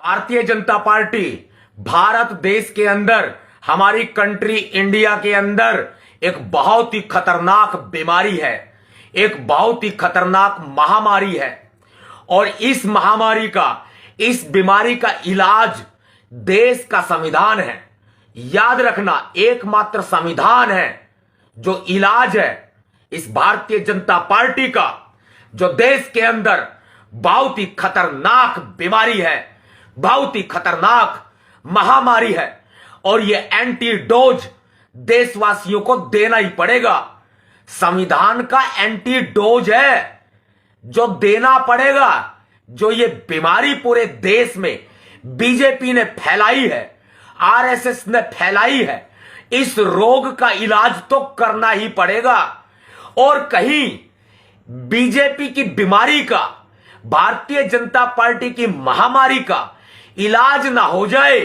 Bharatiya Janata party Bharat देश के अंदर, हमारी कंट्री इंडिया के अंदर एक बहुत ही खतरनाक बीमारी है, एक बहुत ही खतरनाक महामारी है। और इस महामारी का, इस बीमारी का इलाज देश का संविधान है। याद रखना, एकमात्र संविधान है जो इलाज है इस भारतीय जनता पार्टी का, जो देश के अंदर बहुत ही खतरनाक बीमारी है, बहुत ही खतरनाक महामारी है। और ये एंटीडोज देशवासियों को देना ही पड़ेगा। संविधान का एंटीडोज है जो देना पड़ेगा। जो ये बीमारी पूरे देश में बीजेपी ने फैलाई है, आरएसएस ने फैलाई है, इस रोग का इलाज तो करना ही पड़ेगा। और कहीं बीजेपी की बीमारी का, भारतीय जनता पार्टी की महामारी का इलाज ना हो जाए,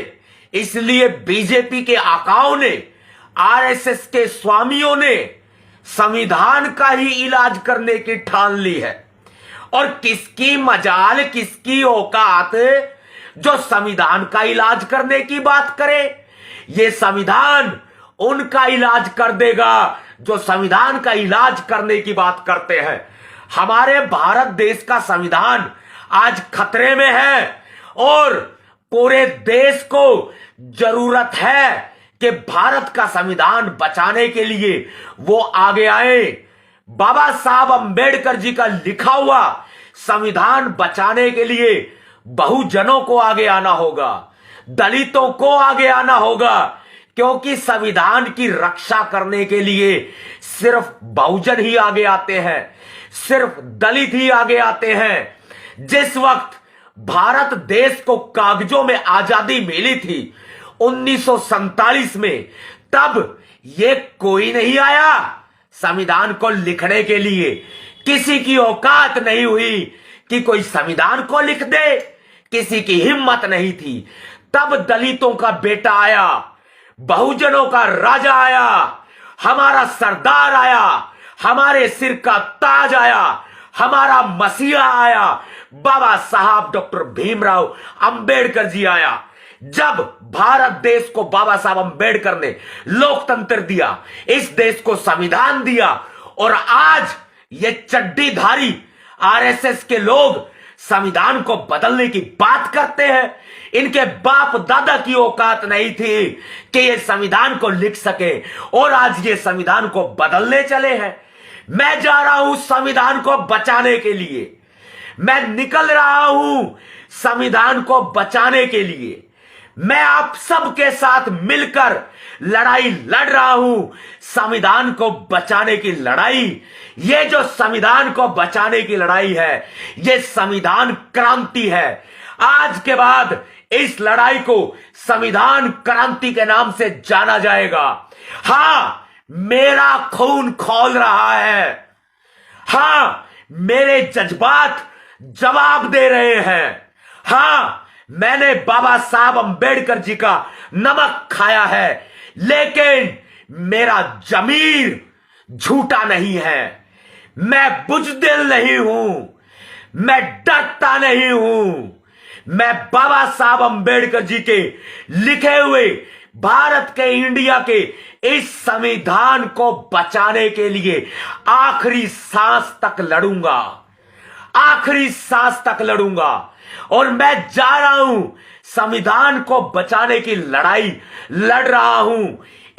इसलिए बीजेपी के आकाओं ने, आरएसएस के स्वामियों ने संविधान का ही इलाज करने की ठान ली है। और किसकी मजाल, किसकी औकात जो संविधान का इलाज करने की बात करे। ये संविधान उनका इलाज कर देगा जो संविधान का इलाज करने की बात करते हैं। हमारे भारत देश का संविधान आज खतरे में है और पूरे देश को जरूरत है कि भारत का संविधान बचाने के लिए वो आगे आए। बाबा साहब अंबेडकर जी का लिखा हुआ संविधान बचाने के लिए बहुजनों को आगे आना होगा, दलितों को आगे आना होगा, क्योंकि संविधान की रक्षा करने के लिए सिर्फ बहुजन ही आगे आते हैं, सिर्फ दलित ही आगे आते हैं। जिस वक्त भारत देश को कागजों में आजादी मिली थी 1947 में, तब ये कोई नहीं आया संविधान को लिखने के लिए। किसी की औकात नहीं हुई कि कोई संविधान को लिख दे, किसी की हिम्मत नहीं थी। तब दलितों का बेटा आया, बहुजनों का राजा आया, हमारा सरदार आया, हमारे सिर का ताज आया, हमारा मसीहा आया, बाबा साहब डॉक्टर भीमराव अंबेडकर जी आया। जब भारत देश को बाबा साहब अंबेडकर ने लोकतंत्र दिया, इस देश को संविधान दिया, और आज ये चड्डीधारी आरएसएस के लोग संविधान को बदलने की बात करते हैं। इनके बाप दादा की औकात नहीं थी कि ये संविधान को लिख सके, और आज ये संविधान को बदलने चले हैं। मैं जा रहा हूं संविधान को बचाने के लिए, मैं निकल रहा हूं संविधान को बचाने के लिए। मैं आप सबके साथ मिलकर लड़ाई लड़ रहा हूं संविधान को बचाने की लड़ाई। ये जो संविधान को बचाने की लड़ाई है, ये संविधान क्रांति है। आज के बाद इस लड़ाई को संविधान क्रांति के नाम से जाना जाएगा। हां, मेरा खून खौल रहा है, हां, मेरे जज्बात जवाब दे रहे हैं। हां, मैंने बाबा साहब अंबेडकर जी का नमक खाया है, लेकिन मेरा जमीर झूठा नहीं है। मैं बुज़दिल नहीं हूं, मैं डरता नहीं हूं। मैं बाबा साहब अंबेडकर जी के लिखे हुए भारत के, इंडिया के इस संविधान को बचाने के लिए आखिरी सांस तक लड़ूंगा, आखिरी सांस तक लड़ूंगा। और मैं जा रहा हूं संविधान को बचाने की लड़ाई लड़ रहा हूं।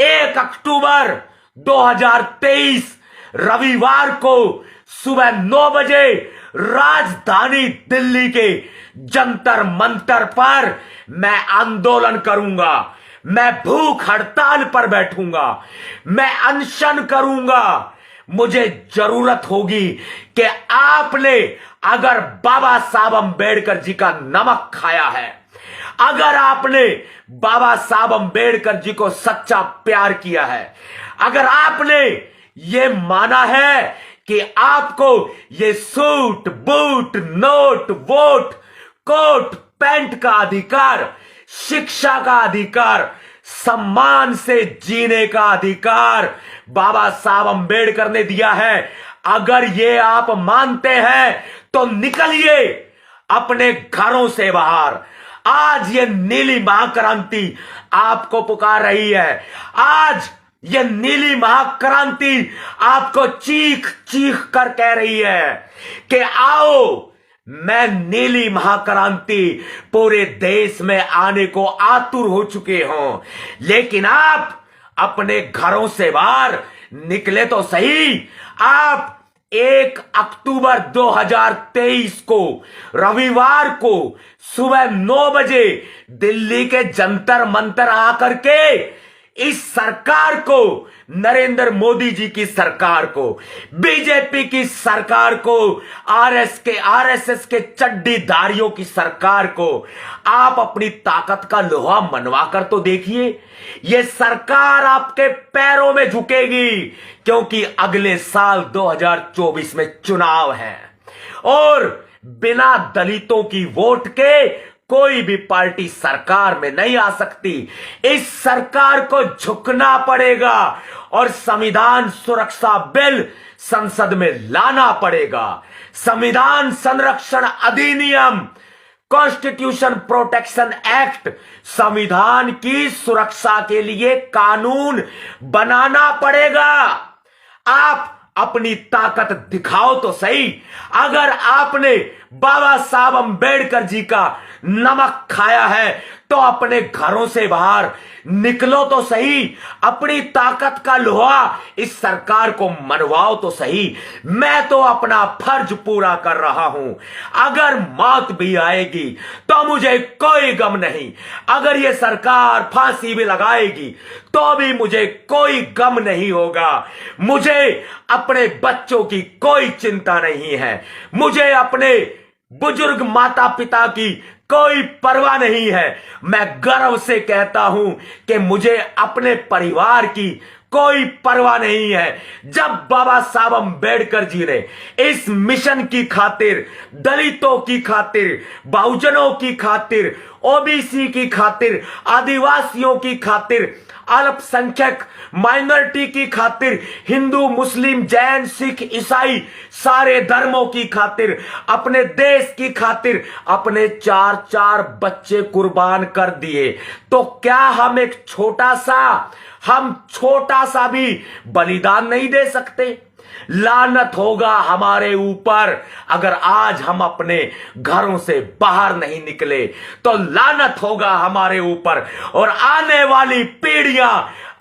1 अक्टूबर 2023 रविवार को सुबह 9 बजे राजधानी दिल्ली के जंतर मंतर पर मैं आंदोलन करूंगा। मैं भूख हड़ताल पर बैठूंगा, मैं अनशन करूंगा। मुझे जरूरत होगी कि आपने अगर बाबा साहब अंबेडकर जी का नमक खाया है, अगर आपने बाबा साहब अंबेडकर जी को सच्चा प्यार किया है, अगर आपने ये माना है कि आपको ये suit boot note vote coat pant का अधिकार, शिक्षा का अधिकार, सम्मान से जीने का अधिकार बाबा साहब अंबेडकर ने दिया है, अगर ये आप मानते हैं तो निकलिए अपने घरों से बाहर, आज ये नीली महाक्रांति आपको पुकार रही है। आज ये नीली महाक्रांति आपको चीख चीख कर कह रही है कि आओ, मैं नीली महाक्रांति पूरे देश में आने को आतुर हो चुके हूं, लेकिन आप अपने घरों से बाहर निकले तो सही। आप 1 अक्टूबर 2023 को रविवार को सुबह 9 बजे दिल्ली के जंतर मंतर आकर के इस सरकार को, नरेंद्र मोदी जी की सरकार को, बीजेपी की सरकार को, आरएसएस के चड्डीधारियों की सरकार को आप अपनी ताकत का लोहा मनवा कर तो देखिए। ये सरकार आपके पैरों में झुकेगी, क्योंकि अगले साल 2024 में चुनाव है और बिना दलितों की वोट के कोई भी पार्टी सरकार में नहीं आ सकती। इस सरकार को झुकना पड़ेगा और संविधान सुरक्षा बिल संसद में लाना पड़ेगा। संविधान संरक्षण अधिनियम, कॉन्स्टिट्यूशन प्रोटेक्शन एक्ट, संविधान की सुरक्षा के लिए कानून बनाना पड़ेगा। आप अपनी ताकत दिखाओ तो सही। अगर आपने बाबा साहब अंबेडकर जी का नमक खाया है तो अपने घरों से बाहर निकलो तो सही, अपनी ताकत का लोहा इस सरकार को मनवाओ तो सही। मैं तो अपना फर्ज पूरा कर रहा हूं। अगर मौत भी आएगी तो मुझे कोई गम नहीं, अगर ये सरकार फांसी भी लगाएगी तो भी मुझे कोई गम नहीं होगा। मुझे अपने बच्चों की कोई चिंता नहीं है, मुझे अपने बुजुर्ग माता पिता की कोई परवाह नहीं है। मैं गर्व से कहता हूं कि मुझे अपने परिवार की कोई परवाह नहीं है। जब बाबा साहब अंबेडकर जी ने इस मिशन की खातिर, दलितों की खातिर, बहुजनों की खातिर, ओबीसी की खातिर, आदिवासियों की खातिर, अल्पसंख्यक माइनॉरिटी की खातिर, हिंदू मुस्लिम जैन सिख ईसाई सारे धर्मों की खातिर, अपने देश की खातिर अपने 4-4 बच्चे कुर्बान कर दिए, तो क्या हम छोटा सा भी बलिदान नहीं दे सकते? लानत होगा हमारे ऊपर अगर आज हम अपने घरों से बाहर नहीं निकले, तो लानत होगा हमारे ऊपर और आने वाली पीढ़ियां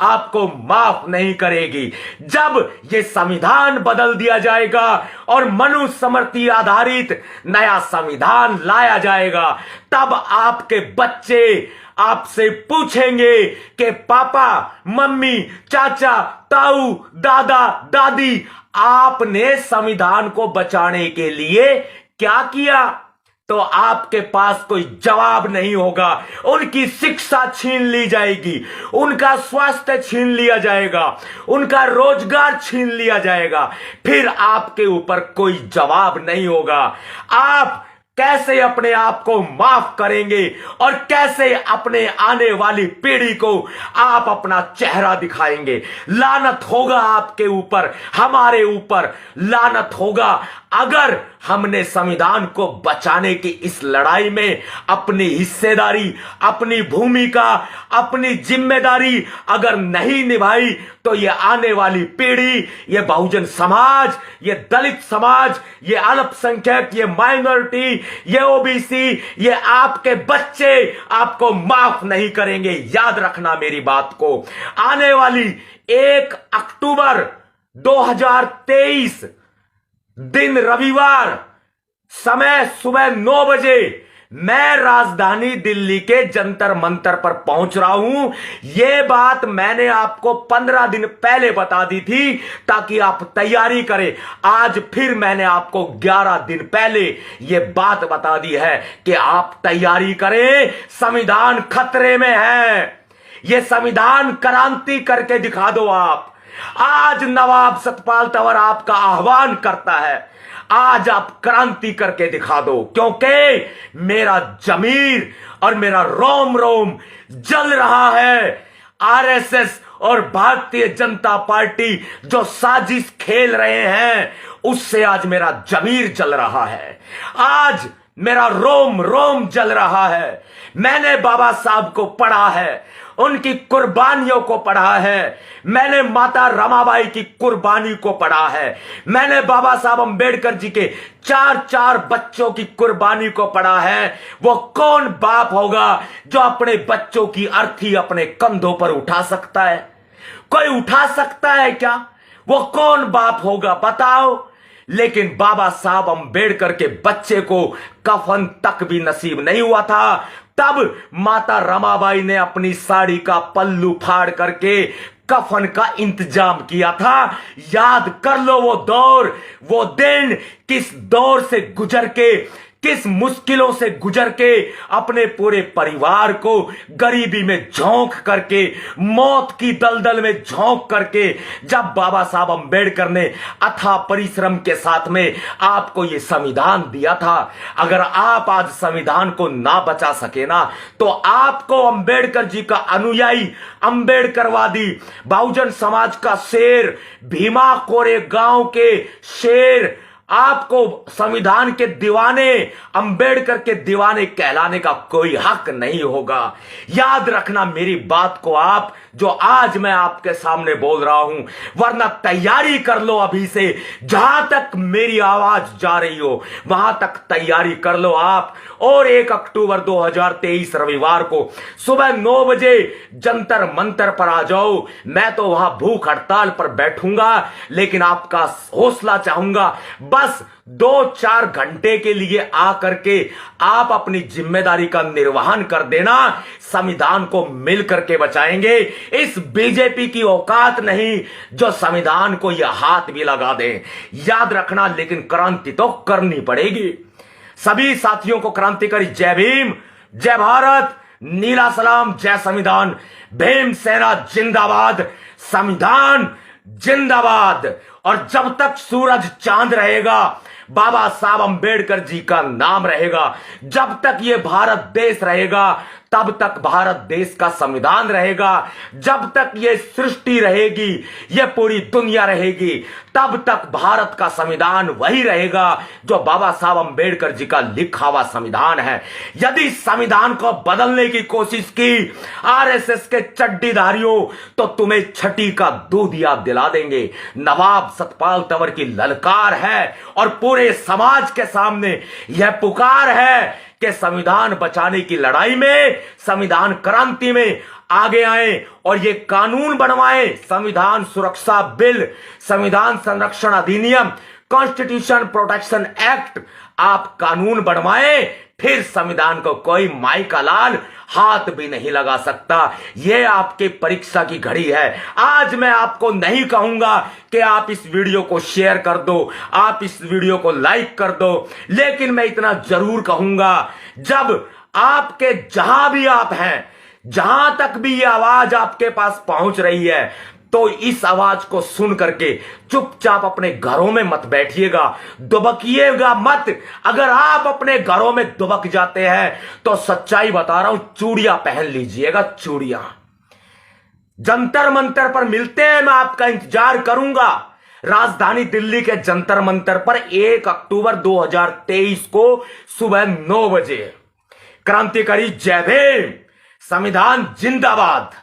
आपको माफ नहीं करेगी। जब ये संविधान बदल दिया जाएगा और मनुस्मृति आधारित नया संविधान लाया जाएगा, तब आपके बच्चे आपसे पूछेंगे कि पापा, मम्मी, चाचा, ताऊ, दादा, दादी, आपने संविधान को बचाने के लिए क्या किया? तो आपके पास कोई जवाब नहीं होगा। उनकी शिक्षा छीन ली जाएगी, उनका स्वास्थ्य छीन लिया जाएगा, उनका रोजगार छीन लिया जाएगा, फिर आपके ऊपर कोई जवाब नहीं होगा। आप कैसे अपने आप को माफ करेंगे और कैसे अपने आने वाली पीढ़ी को आप अपना चेहरा दिखाएंगे? लानत होगा आपके ऊपर, हमारे ऊपर लानत होगा अगर हमने संविधान को बचाने की इस लड़ाई में अपनी हिस्सेदारी, अपनी भूमिका, अपनी जिम्मेदारी अगर नहीं निभाई, तो ये आने वाली पीढ़ी, ये बहुजन समाज, ये दलित समाज, ये अल्पसंख्यक, ये माइनॉरिटी, ये ओबीसी, ये आपके बच्चे आपको माफ नहीं करेंगे। याद रखना मेरी बात को। आने वाली 1 अक्टूबर 2023 दिन रविवार, समय सुबह 9 बजे मैं राजधानी दिल्ली के जंतर मंतर पर पहुंच रहा हूं। यह बात मैंने आपको 15 दिन पहले बता दी थी ताकि आप तैयारी करें। आज फिर मैंने आपको 11 दिन पहले यह बात बता दी है कि आप तैयारी करें। संविधान खतरे में है। यह संविधान क्रांति करके दिखा दो आप। आज नवाब सतपाल तंवर आपका आह्वान करता है, आज आप क्रांति करके दिखा दो, क्योंकि मेरा जमीर और मेरा रोम रोम जल रहा है। आरएसएस और भारतीय जनता पार्टी जो साजिश खेल रहे हैं, उससे आज मेरा जमीर जल रहा है। आज मेरा रोम रोम जल रहा है। मैंने बाबा साहब को पढ़ा है, उनकी कुर्बानियों को पढ़ा है, मैंने माता रमाबाई की कुर्बानी को पढ़ा है, मैंने बाबा साहब अंबेडकर जी के 4 बच्चों की कुर्बानी को पढ़ा है। वो कौन बाप होगा जो अपने बच्चों की अर्थी अपने कंधों पर उठा सकता है? कोई उठा सकता है क्या? वो कौन बाप होगा बताओ? लेकिन बाबा साहब अंबेडकर के बच्चे को कफन तक भी नसीब नहीं हुआ था, तब माता रमाबाई ने अपनी साड़ी का पल्लू फाड़ करके कफन का इंतजाम किया था। याद कर लो वो दौर, वो दिन, किस दौर से गुजर के, किस मुश्किलों से गुजर के अपने पूरे परिवार को गरीबी में झोंक करके, मौत की दलदल में झोंक करके, जब बाबा साहब अंबेडकर ने अथाह परिश्रम के साथ में आपको ये संविधान दिया था। अगर आप आज संविधान को ना बचा सके ना, तो आपको अंबेडकर जी का अनुयायी, अंबेडकरवादी, बहुजन समाज का शेर, भीमा कोरेगांव के शेर, आपको संविधान के दीवाने, अंबेडकर के दीवाने कहलाने का कोई हक नहीं होगा। याद रखना मेरी बात को आप, जो आज मैं आपके सामने बोल रहा हूं, वरना तैयारी कर लो अभी से। जहां तक मेरी आवाज जा रही हो वहां तक तैयारी कर लो आप। और 1 अक्टूबर 2023 रविवार को सुबह 9 बजे जंतर मंतर पर आ जाओ। मैं तो वहां भूख हड़ताल पर बैठूंगा, लेकिन आपका हौसला चाहूंगा। बस 2-4 घंटे के लिए आकर के आप अपनी जिम्मेदारी का निर्वहन कर देना। संविधान को मिलकर के बचाएंगे। इस बीजेपी की औकात नहीं जो संविधान को यह हाथ भी लगा दे। याद रखना, लेकिन क्रांति तो करनी पड़ेगी। सभी साथियों को क्रांतिकारी जय भीम, जय भारत, नीला सलाम, जय संविधान। भीम सेना जिंदाबाद, संविधान जिंदाबाद। और जब तक सूरज चांद रहेगा, बाबा साहब अंबेडकर जी का नाम रहेगा, जब तक ये भारत देश रहेगा, तब तक भारत देश का संविधान रहेगा। जब तक ये सृष्टि रहेगी, ये पूरी दुनिया रहेगी, तब तक भारत का संविधान वही रहेगा जो बाबा साहब अंबेडकर जी का लिखा हुआ संविधान है। यदि संविधान को बदलने की कोशिश की आरएसएस के चड्डीधारियों, तो तुम्हें छठी का दूध याद दिला देंगे। नवाब सतपाल तंवर की ललकार है और पूरे समाज के सामने यह पुकार है कि संविधान बचाने की लड़ाई में, संविधान क्रांति में आगे आए और ये कानून बनवाएं। संविधान सुरक्षा बिल, संविधान संरक्षण अधिनियम, कॉन्स्टिट्यूशन प्रोटेक्शन एक्ट आप कानून बनवाएं, फिर संविधान को कोई माई का लाल हाथ भी नहीं लगा सकता। यह आपके परीक्षा की घड़ी है। आज मैं आपको नहीं कहूंगा कि आप इस वीडियो को शेयर कर दो, आप इस वीडियो को लाइक कर दो, लेकिन मैं इतना जरूर कहूंगा, जब आपके जहां भी आप हैं, जहां तक भी ये आवाज आपके पास पहुंच रही है, तो इस आवाज को सुन करके चुपचाप अपने घरों में मत बैठिएगा, दुबकिएगा मत। अगर आप अपने घरों में दुबक जाते हैं तो सच्चाई बता रहा हूं, चूड़ियां पहन लीजिएगा, चूड़ियां। जंतर मंतर पर मिलते हैं, मैं आपका इंतजार करूंगा। राजधानी दिल्ली के जंतर मंतर पर 1 अक्टूबर 2023 को सुबह 9 बजे। क्रांतिकारी जय भीम, संविधान जिंदाबाद।